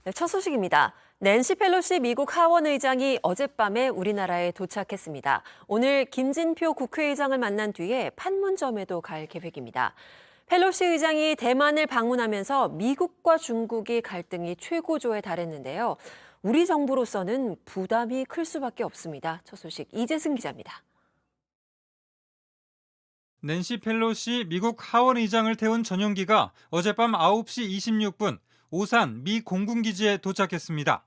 네, 첫 소식입니다. 낸시 펠로시 미국 하원 의장이 어젯밤에 우리나라에 도착했습니다. 오늘 김진표 국회의장을 만난 뒤에 판문점에도 갈 계획입니다. 펠로시 의장이 대만을 방문하면서 미국과 중국이 갈등이 최고조에 달했는데요. 우리 정부로서는 부담이 클 수밖에 없습니다. 첫 소식 이재승 기자입니다. 낸시 펠로시 미국 하원 의장을 태운 전용기가 어젯밤 9시 26분 오산 미 공군기지에 도착했습니다.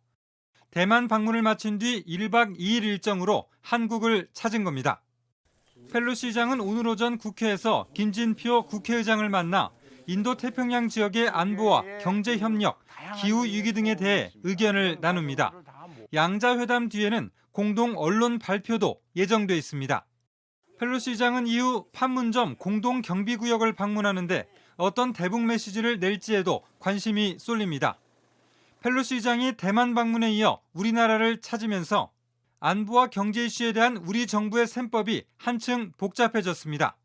대만 방문을 마친 뒤 1박 2일 일정으로 한국을 찾은 겁니다. 펠로시 의장은 오늘 오전 국회에서 김진표 국회의장을 만나 인도태평양 지역의 안보와 경제협력, 기후위기 등에 대해 의견을 나눕니다. 양자 회담 뒤에는 공동 언론 발표도 예정돼 있습니다. 펠로시 의장은 이후 판문점 공동경비구역을 방문하는데 어떤 대북 메시지를 낼지에도 관심이 쏠립니다. 펠로시 의장이 대만 방문에 이어 우리나라를 찾으면서 안보와 경제 이슈에 대한 우리 정부의 셈법이 한층 복잡해졌습니다.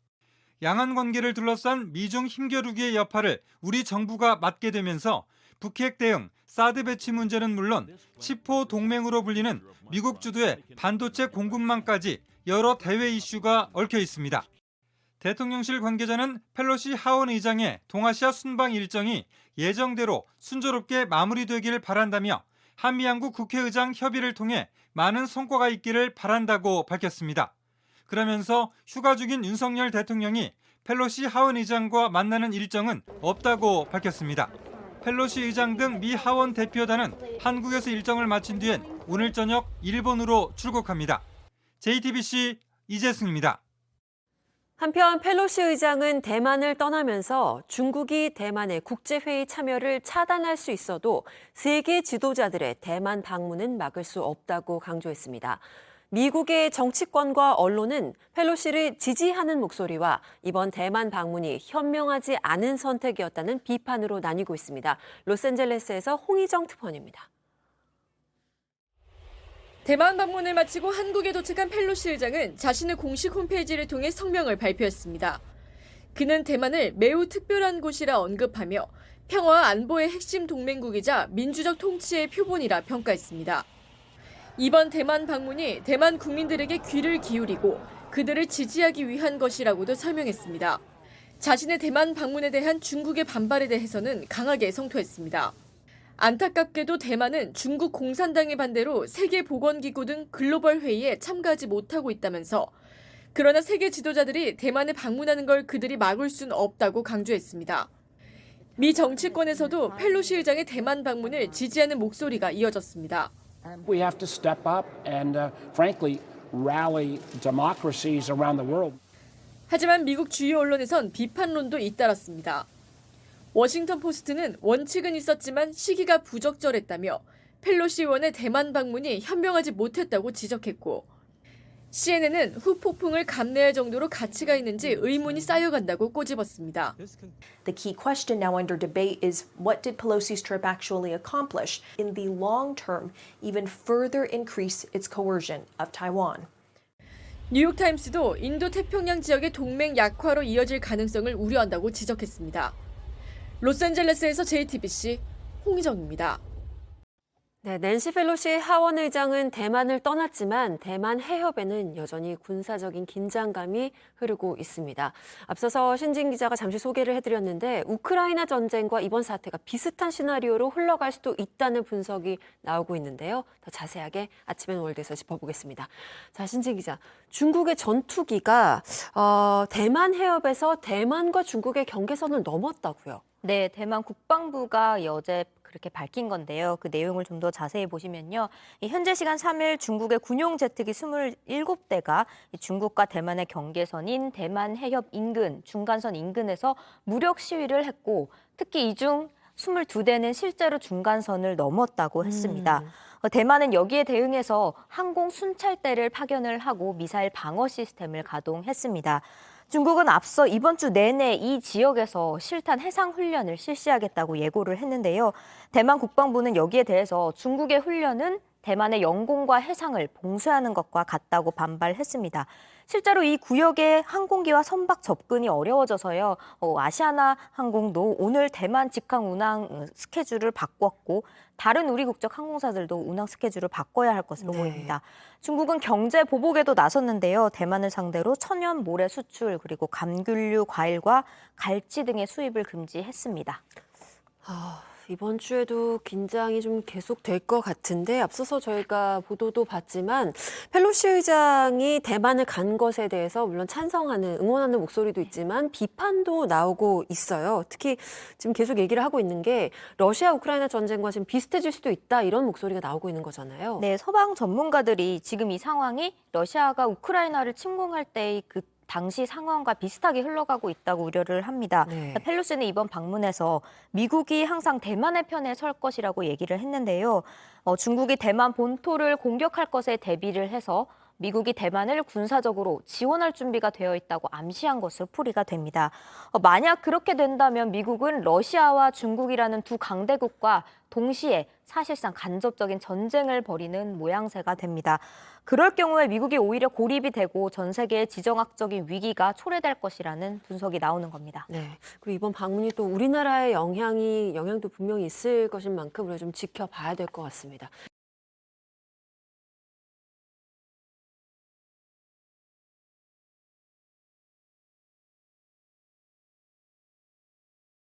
양안 관계를 둘러싼 미중 힘겨루기의 여파를 우리 정부가 맡게 되면서 북핵 대응, 사드 배치 문제는 물론 치포 동맹으로 불리는 미국 주도의 반도체 공급망까지 여러 대외 이슈가 얽혀 있습니다. 대통령실 관계자는 펠로시 하원 의장의 동아시아 순방 일정이 예정대로 순조롭게 마무리되길 바란다며 한미양국 국회의장 협의를 통해 많은 성과가 있기를 바란다고 밝혔습니다. 그러면서 휴가 중인 윤석열 대통령이 펠로시 하원 의장과 만나는 일정은 없다고 밝혔습니다. 펠로시 의장 등 미 하원 대표단은 한국에서 일정을 마친 뒤엔 오늘 저녁 일본으로 출국합니다. JTBC 이재승입니다. 한편 펠로시 의장은 대만을 떠나면서 중국이 대만의 국제회의 참여를 차단할 수 있어도 세계 지도자들의 대만 방문은 막을 수 없다고 강조했습니다. 미국의 정치권과 언론은 펠로시를 지지하는 목소리와 이번 대만 방문이 현명하지 않은 선택이었다는 비판으로 나뉘고 있습니다. 로스앤젤레스에서 홍희정 특파원입니다. 대만 방문을 마치고 한국에 도착한 펠로시 의장은 자신의 공식 홈페이지를 통해 성명을 발표했습니다. 그는 대만을 매우 특별한 곳이라 언급하며 평화와 안보의 핵심 동맹국이자 민주적 통치의 표본이라 평가했습니다. 이번 대만 방문이 대만 국민들에게 귀를 기울이고 그들을 지지하기 위한 것이라고도 설명했습니다. 자신의 대만 방문에 대한 중국의 반발에 대해서는 강하게 성토했습니다. 안타깝게도 대만은 중국 공산당의 반대로 세계보건기구 등 글로벌 회의에 참가하지 못하고 있다면서 그러나 세계 지도자들이 대만에 방문하는 걸 그들이 막을 수는 없다고 강조했습니다. 미 정치권에서도 펠로시 의장의 대만 방문을 지지하는 목소리가 이어졌습니다. We have to step up and, frankly, rally democracies around the world. 하지만 미국 주요 언론에선 비판론도 잇따랐습니다. 워싱턴 포스트는 원칙은 있었지만 시기가 부적절했다며 펠로시 의원의 대만 방문이 현명하지 못했다고 지적했고 CNN은 후폭풍을 감내할 정도로 가치가 있는지 의문이 쌓여간다고 꼬집었습니다. The key question now under debate is what did Pelosi's trip actually accomplish in the long term, even further increase its coercion of Taiwan. 뉴욕타임스도 인도-태평양 지역의 동맹 약화로 이어질 가능성을 우려한다고 지적했습니다. 로스앤젤레스에서 JTBC 홍희정입니다. 네, 낸시 펠로시 하원 의장은 대만을 떠났지만 대만 해협에는 여전히 군사적인 긴장감이 흐르고 있습니다. 앞서서 신진 기자가 잠시 소개를 해드렸는데 우크라이나 전쟁과 이번 사태가 비슷한 시나리오로 흘러갈 수도 있다는 분석이 나오고 있는데요. 더 자세하게 아침엔 월드에서 짚어보겠습니다. 자, 신진 기자, 중국의 전투기가 대만 해협에서 대만과 중국의 경계선을 넘었다고요? 네, 대만 국방부가 어제 그렇게 밝힌 건데요. 그 내용을 좀 더 자세히 보시면요. 현재 시간 3일 중국의 군용 제트기 27대가 중국과 대만의 경계선인 대만 해협 인근, 중간선 인근에서 무력 시위를 했고 특히 이 중 22대는 실제로 중간선을 넘었다고 했습니다. 대만은 여기에 대응해서 항공 순찰대를 파견을 하고 미사일 방어 시스템을 가동했습니다. 중국은 앞서 이번 주 내내 이 지역에서 실탄 해상 훈련을 실시하겠다고 예고를 했는데요. 대만 국방부는 여기에 대해서 중국의 훈련은 대만의 영공과 해상을 봉쇄하는 것과 같다고 반발했습니다. 실제로 이 구역에 항공기와 선박 접근이 어려워져서요. 아시아나 항공도 오늘 대만 직항 운항 스케줄을 바꿨고 다른 우리 국적 항공사들도 운항 스케줄을 바꿔야 할 것으로 네. 보입니다. 중국은 경제 보복에도 나섰는데요. 대만을 상대로 천연 모래 수출 그리고 감귤류 과일과 갈치 등의 수입을 금지했습니다. 이번 주에도 긴장이 좀 계속될 것 같은데 앞서서 저희가 보도도 봤지만 펠로시 의장이 대만을 간 것에 대해서 물론 찬성하는, 응원하는 목소리도 있지만 비판도 나오고 있어요. 특히 지금 계속 얘기를 하고 있는 게 러시아 우크라이나 전쟁과 지금 비슷해질 수도 있다 이런 목소리가 나오고 있는 거잖아요. 네, 서방 전문가들이 지금 이 상황이 러시아가 우크라이나를 침공할 때의 그 당시 상황과 비슷하게 흘러가고 있다고 우려를 합니다. 네. 펠로시는 이번 방문에서 미국이 항상 대만의 편에 설 것이라고 얘기를 했는데요. 중국이 대만 본토를 공격할 것에 대비를 해서 미국이 대만을 군사적으로 지원할 준비가 되어 있다고 암시한 것으로 풀이가 됩니다. 만약 그렇게 된다면 미국은 러시아와 중국이라는 두 강대국과 동시에 사실상 간접적인 전쟁을 벌이는 모양새가 됩니다. 그럴 경우에 미국이 오히려 고립이 되고 전 세계의 지정학적인 위기가 초래될 것이라는 분석이 나오는 겁니다. 네. 그리고 이번 방문이 또 우리나라의 영향도 분명히 있을 것인 만큼 우리가 좀 지켜봐야 될 것 같습니다.